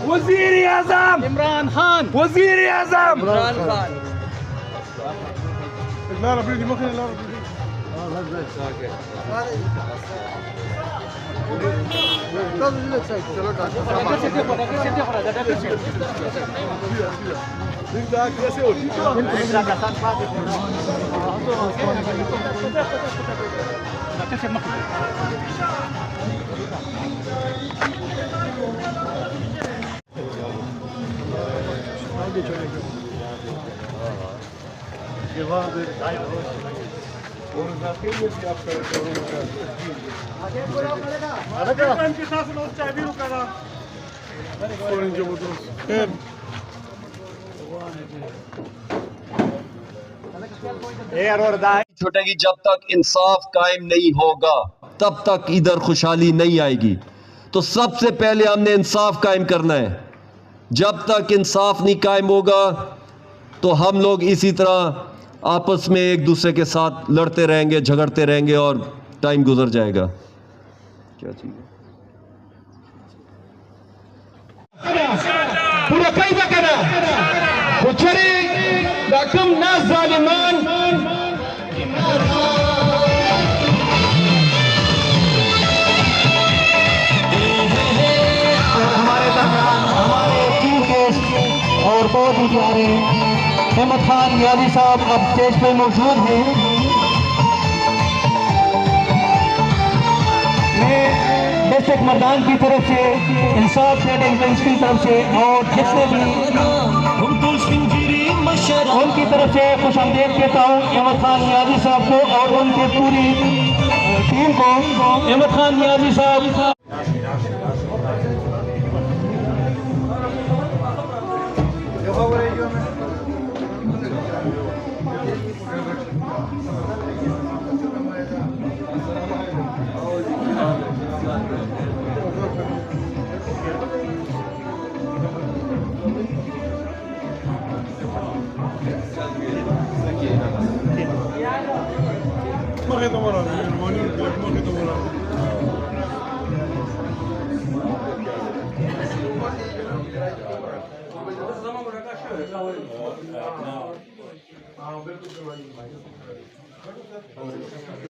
वजीर आजम इमरान खान, वजीर आजम इमरान खान। छूटेगी जब तक इंसाफ कायम नहीं होगा तब तक इधर खुशहाली नहीं आएगी। तो सबसे पहले हमने इंसाफ कायम करना है। जब तक इंसाफ नहीं कायम होगा तो हम लोग इसी तरह आपस में एक दूसरे के साथ लड़ते रहेंगे, झगड़ते रहेंगे और टाइम गुजर जाएगा। क्या चीज़ है? और बहुत ही प्यारे अहमद खान नियाज़ी साहब अब स्टेज पे मौजूद हैं। मैं डिस्ट्रिक्ट मर्दान की तरफ से, इंसाफ सेटिंग की तरफ से और जिससे भी उनकी तरफ से खुश आमदीद कहता हूँ अहमद खान नियाज़ी साहब को और उनकी पूरी टीम को। अहमद खान नियाज़ी साहब